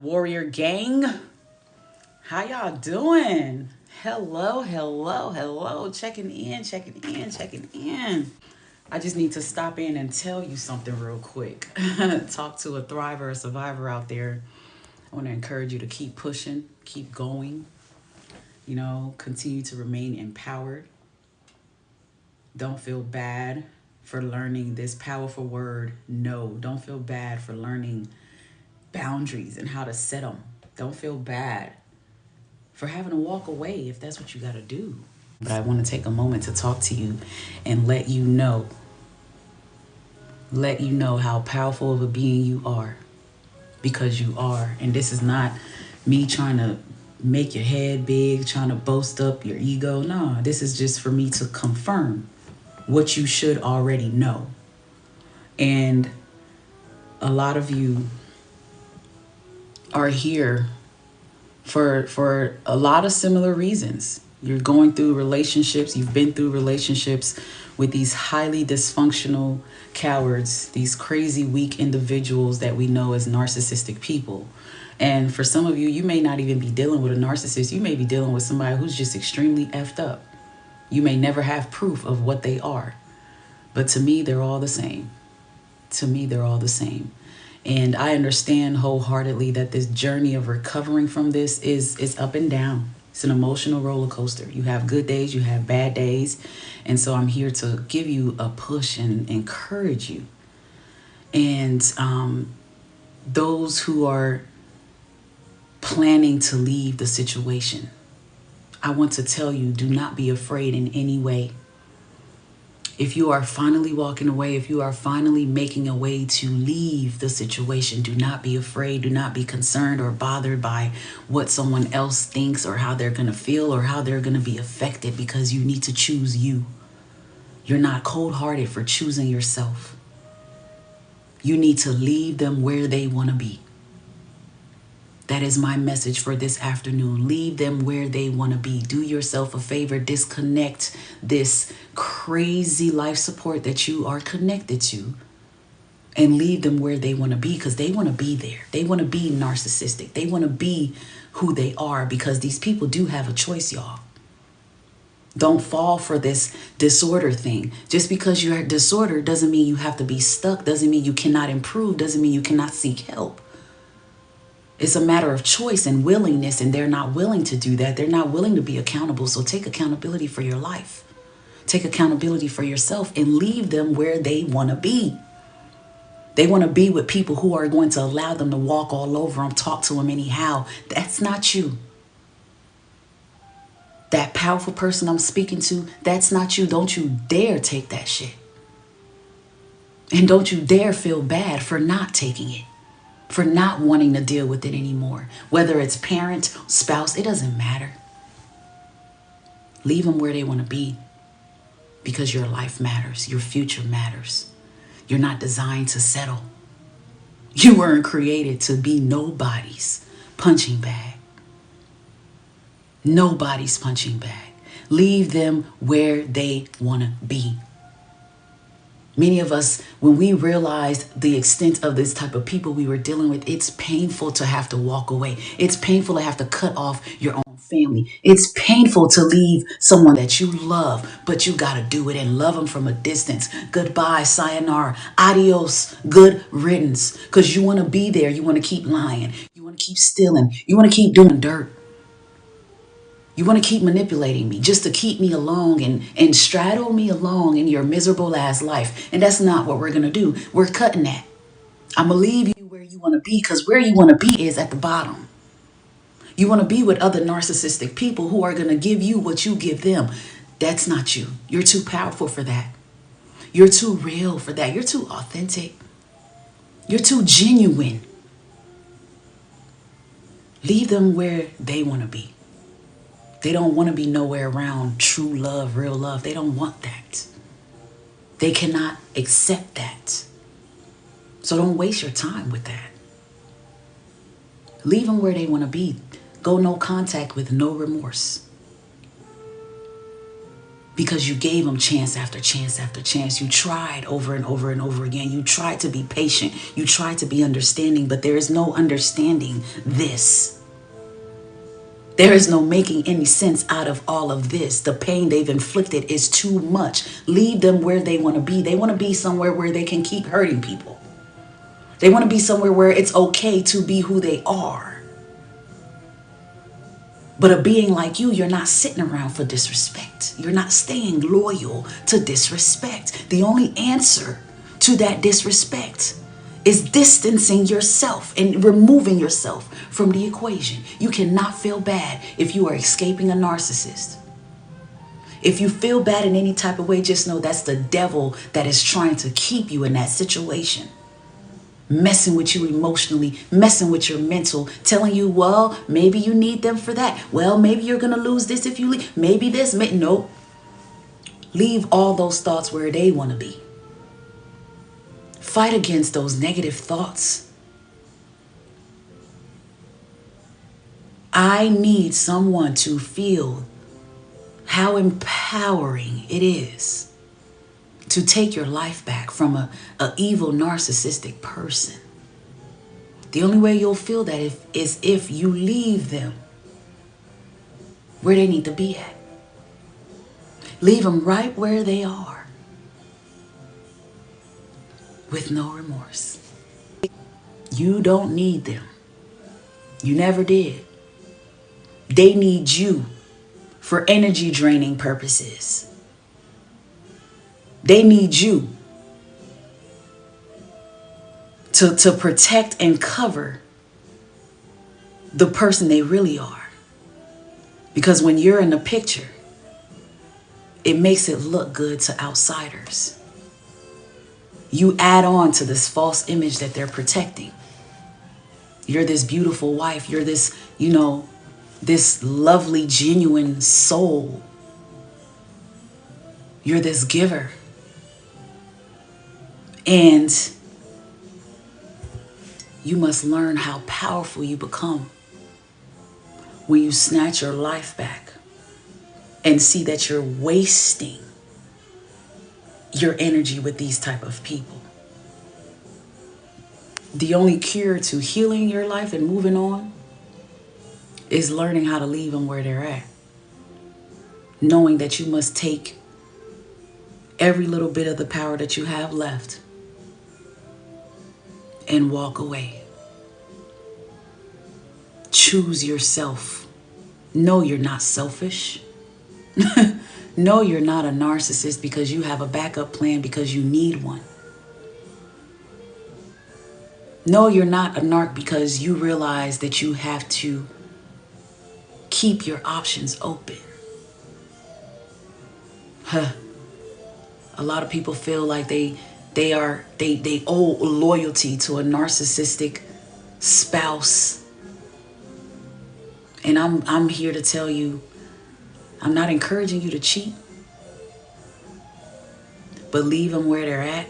Warrior gang, how y'all doing? Hello, hello, hello. Checking in. I just need to stop in and tell you something real quick. Talk to a thriver, a survivor out there. I want to encourage you to keep pushing, keep going, continue to remain empowered. Don't feel bad for learning this powerful word, no. Don't feel bad for learning boundaries and how to set them. Don't feel bad for having to walk away if that's what you got to do. But I want to take a moment to talk to you and let you know how powerful of a being you are, because you are. And this is not me trying to make your head big, trying to boast up your ego. No, this is just for me to confirm what you should already know. And a lot of you are here for a lot of similar reasons. You're going through relationships, you've been through relationships with these highly dysfunctional cowards, these crazy weak individuals that we know as narcissistic people. And for some of you, you may not even be dealing with a narcissist. You may be dealing with somebody who's just extremely effed up. You may never have proof of what they are. But to me, they're all the same. To me, they're all the same. And I understand wholeheartedly that this journey of recovering from this is up and down. It's an emotional roller coaster. You have good days, you have bad days. And so I'm here to give you a push and encourage you. And those who are planning to leave the situation, I want to tell you, do not be afraid in any way. If you are finally walking away, if you are finally making a way to leave the situation, do not be afraid. Do not be concerned or bothered by what someone else thinks or how they're going to feel or how they're going to be affected, because you need to choose you. You're not cold-hearted for choosing yourself. You need to leave them where they want to be. That is my message for this afternoon. Leave them where they want to be. Do yourself a favor. Disconnect this crazy life support that you are connected to and leave them where they want to be, because they want to be there. They want to be narcissistic. They want to be who they are, because these people do have a choice, y'all. Don't fall for this disorder thing. Just because you're disordered doesn't mean you have to be stuck. Doesn't mean you cannot improve. Doesn't mean you cannot seek help. It's a matter of choice and willingness, and they're not willing to do that. They're not willing to be accountable. So take accountability for your life. Take accountability for yourself and leave them where they want to be. They want to be with people who are going to allow them to walk all over them, talk to them anyhow. That's not you. That powerful person I'm speaking to, that's not you. Don't you dare take that shit. And don't you dare feel bad for not taking it, for not wanting to deal with it anymore. Whether it's parent, spouse, it doesn't matter. Leave them where they want to be, because your life matters. Your future matters. You're not designed to settle. You weren't created to be nobody's punching bag. Nobody's punching bag. Leave them where they want to be. Many of us, when we realized the extent of this type of people we were dealing with, it's painful to have to walk away. It's painful to have to cut off your own family. It's painful to leave someone that you love, but you got to do it and love them from a distance. Goodbye, sayonara, adios, good riddance, because you want to be there. You want to keep lying. You want to keep stealing. You want to keep doing dirt. You want to keep manipulating me just to keep me along and straddle me along in your miserable ass life. And that's not what we're going to do. We're cutting that. I'm going to leave you where you want to be, because where you want to be is at the bottom. You want to be with other narcissistic people who are going to give you what you give them. That's not you. You're too powerful for that. You're too real for that. You're too authentic. You're too genuine. Leave them where they want to be. They don't want to be nowhere around true love, real love. They don't want that. They cannot accept that. So don't waste your time with that. Leave them where they want to be. Go no contact with no remorse. because you gave them chance after chance after chance. You tried over and over and over again. You tried to be patient. You tried to be understanding, but there is no understanding this. There is no making any sense out of all of this. The pain they've inflicted is too much. Leave them where they want to be. They want to be somewhere where they can keep hurting people. They want to be somewhere where it's okay to be who they are. But a being like you, you're not sitting around for disrespect. You're not staying loyal to disrespect. The only answer to that disrespect is distancing yourself and removing yourself from the equation. You cannot feel bad if you are escaping a narcissist. If you feel bad in any type of way, just know that's the devil that is trying to keep you in that situation. Messing with you emotionally, messing with your mental, telling you, well, maybe you need them for that. Well, maybe you're going to lose this if you leave. Maybe this. Nope. Leave all those thoughts where they want to be. Fight against those negative thoughts. I need someone to feel how empowering it is to take your life back from a evil narcissistic person. The only way you'll feel that is if you leave them where they need to be at. Leave them right where they are with no remorse. You don't need them. You never did. They need you for energy draining purposes. They need you to protect and cover the person they really are. Because when you're in the picture, it makes it look good to outsiders. You add on to this false image that they're protecting. You're this beautiful wife. You're this, this lovely, genuine soul. You're this giver. And you must learn how powerful you become when you snatch your life back and see that you're wasting your energy with these type of people. The only cure to healing your life and moving on is learning how to leave them where they're at. Knowing that you must take every little bit of the power that you have left and walk away. Choose yourself. No, you're not selfish. No, you're not a narcissist because you have a backup plan because you need one. No, you're not a narc because you realize that you have to keep your options open. A lot of people feel like they owe loyalty to a narcissistic spouse. And I'm here to tell you, I'm not encouraging you to cheat, but leave them where they're at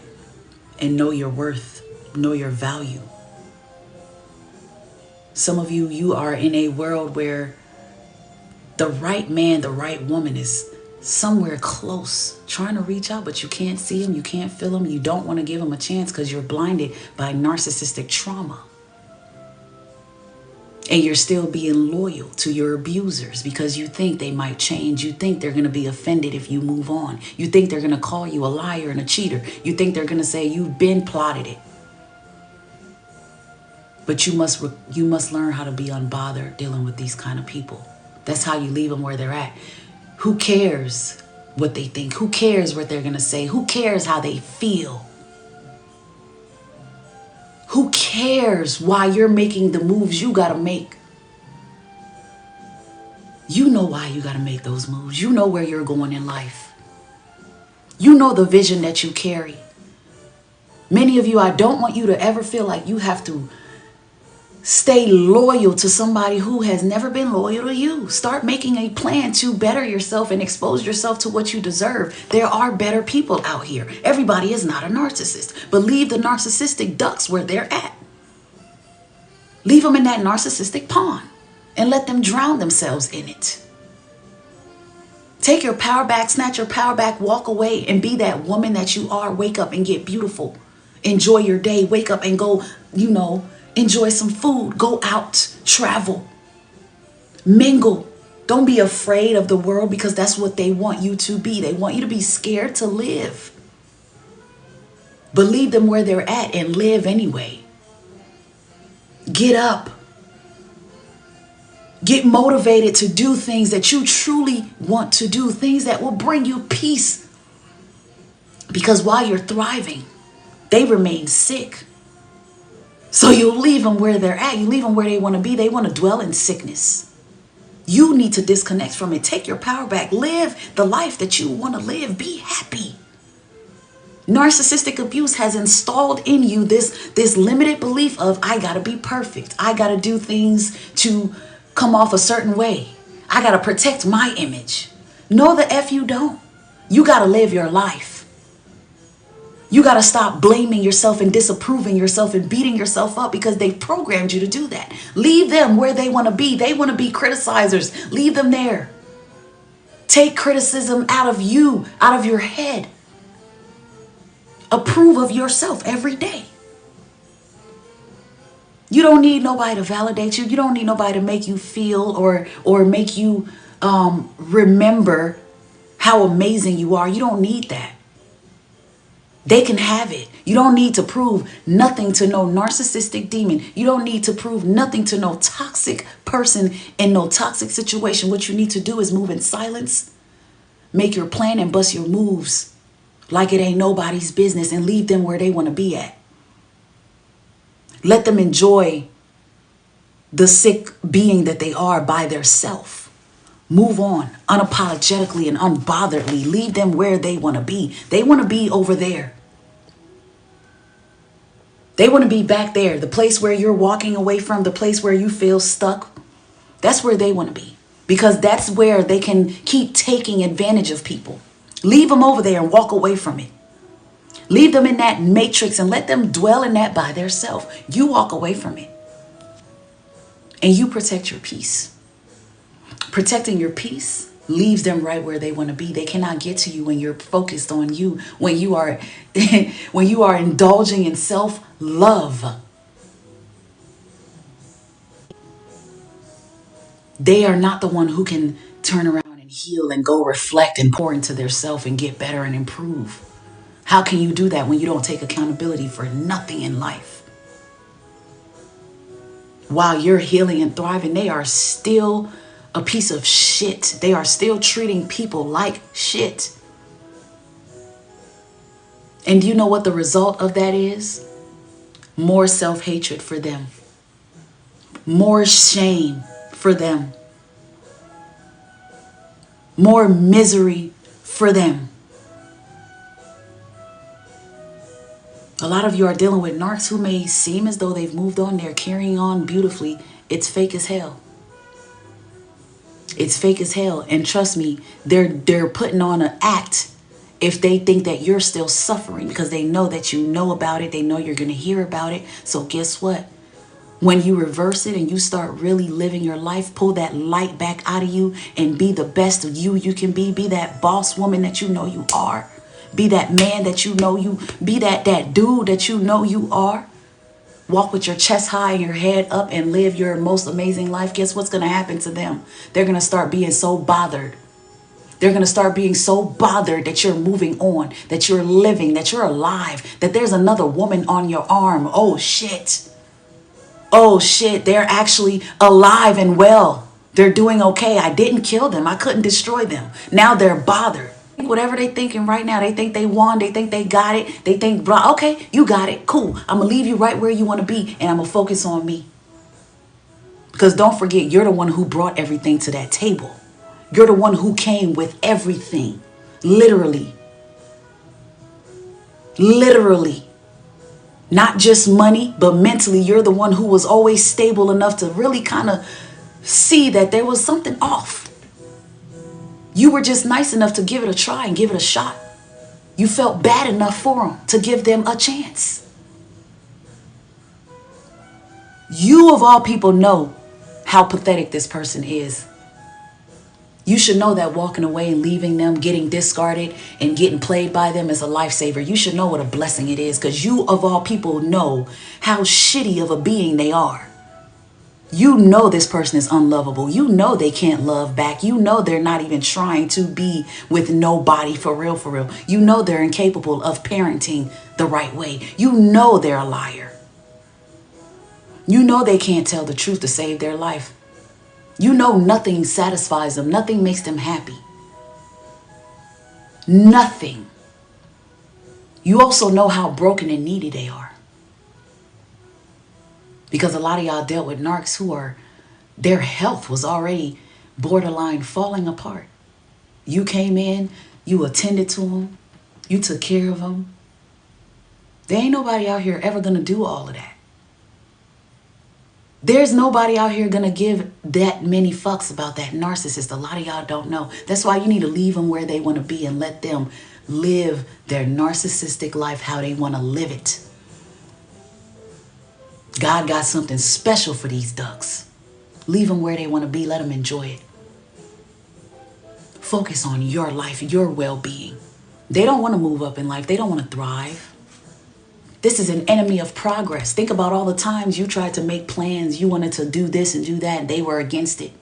and know your worth, know your value. Some of you are in a world where the right man, the right woman is somewhere close, trying to reach out, but you can't see them, you can't feel them, you don't want to give them a chance because you're blinded by narcissistic trauma. And you're still being loyal to your abusers because you think they might change. You think they're going to be offended if you move on. You think they're going to call you a liar and a cheater. You think they're going to say you've been plotted it. But you must learn how to be unbothered dealing with these kind of people. That's how you leave them where they're at. Who cares what they think? Who cares what they're going to say? Who cares how they feel? Who cares why you're making the moves you got to make? You know why you got to make those moves. You know where you're going in life. You know the vision that you carry. Many of you, I don't want you to ever feel like you have to stay loyal to somebody who has never been loyal to you. Start making a plan to better yourself and expose yourself to what you deserve. There are better people out here. Everybody is not a narcissist, but leave the narcissistic ducks where they're at. Leave them in that narcissistic pond and let them drown themselves in it. Take your power back, snatch your power back, walk away and be that woman that you are. Wake up and get beautiful. Enjoy your day. Wake up and go, enjoy some food. Go out, travel, mingle. Don't be afraid of the world, because that's what they want you to be. They want you to be scared to live. But leave them where they're at and live anyway. Get up. Get motivated to do things that you truly want to do, things that will bring you peace. Because while you're thriving, they remain sick. So you leave them where they're at. You leave them where they want to be. They want to dwell in sickness. You need to disconnect from it. Take your power back. Live the life that you want to live. Be happy. Narcissistic abuse has installed in you this limited belief of, I got to be perfect. I got to do things to come off a certain way. I got to protect my image. No, the F you don't. You got to live your life. You got to stop blaming yourself and disapproving yourself and beating yourself up because they programmed you to do that. Leave them where they want to be. They want to be criticizers. Leave them there. Take criticism out of you, out of your head. Approve of yourself every day. You don't need nobody to validate you. You don't need nobody to make you feel or make you remember how amazing you are. You don't need that. They can have it. You don't need to prove nothing to no narcissistic demon. You don't need to prove nothing to no toxic person in no toxic situation. What you need to do is move in silence, make your plan and bust your moves like it ain't nobody's business, and leave them where they want to be at. Let them enjoy the sick being that they are by their self. Move on unapologetically and unbotheredly. Leave them where they want to be. They want to be over there. They want to be back there, the place where you're walking away from, the place where you feel stuck. That's where they want to be, because that's where they can keep taking advantage of people. Leave them over there and walk away from it. Leave them in that matrix and let them dwell in that by themselves. You walk away from it and you protect your peace. Protecting your peace leaves them right where they want to be. They cannot get to you when you're focused on you, when you are when you are indulging in self-love. They are not the one who can turn around and heal and go reflect and pour into their self and get better and improve. How can you do that when you don't take accountability for nothing in life? While you're healing and thriving, they are still a piece of shit. They are still treating people like shit. And do you know what the result of that is? More self-hatred for them. More shame for them. More misery for them. A lot of you are dealing with narcs who may seem as though they've moved on. They're carrying on beautifully. It's fake as hell. It's fake as hell. And trust me, they're putting on an act if they think that you're still suffering, because they know that you know about it. They know you're going to hear about it. So guess what? When you reverse it and you start really living your life, pull that light back out of you and be the best of you can be. Be that boss woman that you know you are. Be that man that you know you, be that dude that you know you are. Walk with your chest high and your head up and live your most amazing life. Guess what's going to happen to them? They're going to start being so bothered. They're going to start being so bothered that you're moving on, that you're living, that you're alive, that there's another woman on your arm. Oh, shit. Oh, shit. They're actually alive and well. They're doing okay. I didn't kill them. I couldn't destroy them. Now they're bothered. Whatever they thinking right now, they think they won, they think they got it, they think, blah, okay, you got it, cool. I'm gonna leave you right where you want to be, and I'm gonna focus on me. Because don't forget, you're the one who brought everything to that table. You're the one who came with everything, literally. Literally. Not just money, but mentally, you're the one who was always stable enough to really kind of see that there was something off. You were just nice enough to give it a try and give it a shot. You felt bad enough for them to give them a chance. You of all people know how pathetic this person is. You should know that walking away and leaving them, getting discarded and getting played by them is a lifesaver. You should know what a blessing it is, because you of all people know how shitty of a being they are. You know this person is unlovable. You know they can't love back. You know they're not even trying to be with nobody for real, for real. You know they're incapable of parenting the right way. You know they're a liar. You know they can't tell the truth to save their life. You know nothing satisfies them. Nothing makes them happy. Nothing. You also know how broken and needy they are. Because a lot of y'all dealt with narcs who are, their health was already borderline falling apart. You came in, you attended to them, you took care of them. There ain't nobody out here ever gonna do all of that. There's nobody out here gonna give that many fucks about that narcissist. A lot of y'all don't know. That's why you need to leave them where they want to be and let them live their narcissistic life how they want to live it. God got something special for these ducks. Leave them where they want to be. Let them enjoy it. Focus on your life, your well-being. They don't want to move up in life. They don't want to thrive. This is an enemy of progress. Think about all the times you tried to make plans. You wanted to do this and do that, and they were against it.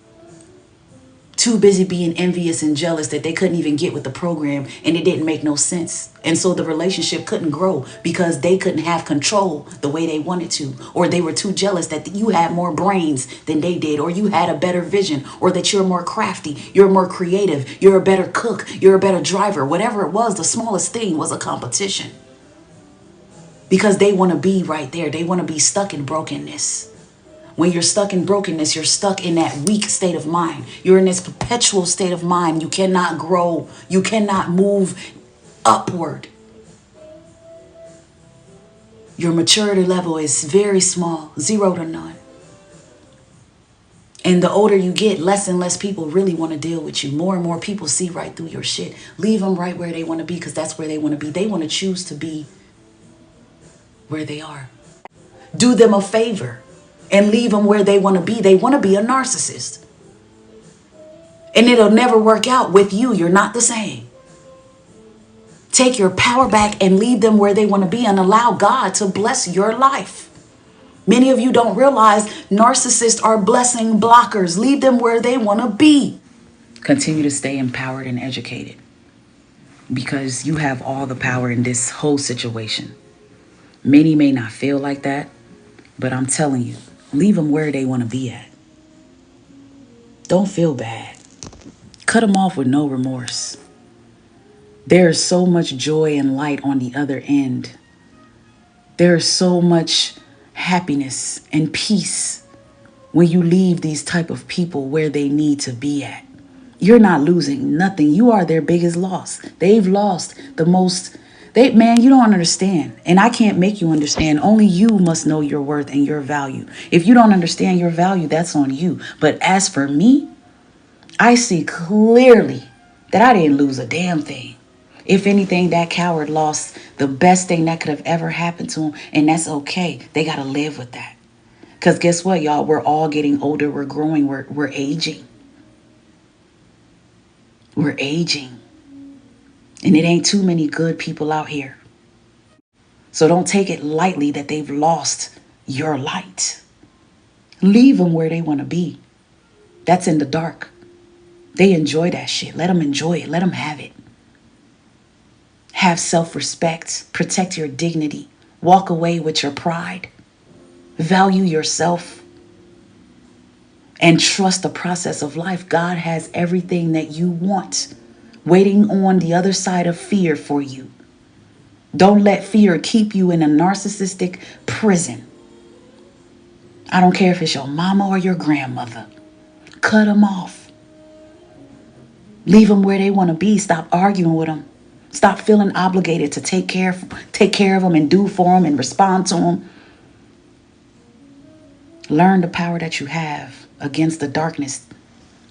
Too busy being envious and jealous that they couldn't even get with the program, and it didn't make no sense. And so the relationship couldn't grow because they couldn't have control the way they wanted to, or they were too jealous that you had more brains than they did, or you had a better vision, or that you're more crafty, you're more creative, you're a better cook, you're a better driver. Whatever it was, the smallest thing was a competition. Because they want to be right there. They want to be stuck in brokenness. When you're stuck in brokenness, you're stuck in that weak state of mind. You're in this perpetual state of mind. You cannot grow. You cannot move upward. Your maturity level is very small, 0 to none. And the older you get, less and less people really want to deal with you. More and more people see right through your shit. Leave them right where they want to be, because that's where they want to be. They want to choose to be where they are. Do them a favor and leave them where they want to be. They want to be a narcissist. And it'll never work out with you. You're not the same. Take your power back and leave them where they want to be and allow God to bless your life. Many of you don't realize narcissists are blessing blockers. Leave them where they want to be. Continue to stay empowered and educated, because you have all the power in this whole situation. Many may not feel like that, but I'm telling you, leave them where they want to be at. Don't feel bad. Cut them off with no remorse. There is so much joy and light on the other end. There is so much happiness and peace when you leave these type of people where they need to be at. You're not losing nothing. You are their biggest loss. They've lost the most. Man, you don't understand. And I can't make you understand. Only you must know your worth and your value. If you don't understand your value, that's on you. But as for me, I see clearly that I didn't lose a damn thing. If anything, that coward lost the best thing that could have ever happened to him. And that's okay. They got to live with that. Because guess what, y'all? We're all getting older. We're growing. We're aging. We're aging. And it ain't too many good people out here. So don't take it lightly that they've lost your light. Leave them where they want to be. That's in the dark. They enjoy that shit. Let them enjoy it. Let them have it. Have self-respect. Protect your dignity. Walk away with your pride. Value yourself. And trust the process of life. God has everything that you want waiting on the other side of fear for you. Don't let fear keep you in a narcissistic prison. I don't care if it's your mama or your grandmother. Cut them off. Leave them where they want to be. Stop arguing with them. Stop feeling obligated to take care of them and do for them and respond to them. Learn the power that you have against the darkness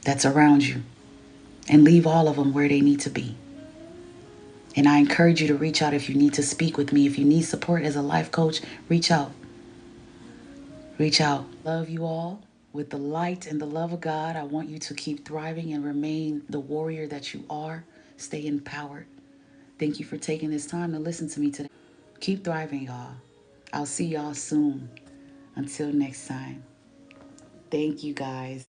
that's around you. And leave all of them where they need to be. And I encourage you to reach out if you need to speak with me. If you need support as a life coach, reach out. Reach out. Love you all. With the light and the love of God, I want you to keep thriving and remain the warrior that you are. Stay empowered. Thank you for taking this time to listen to me today. Keep thriving, y'all. I'll see y'all soon. Until next time. Thank you, guys.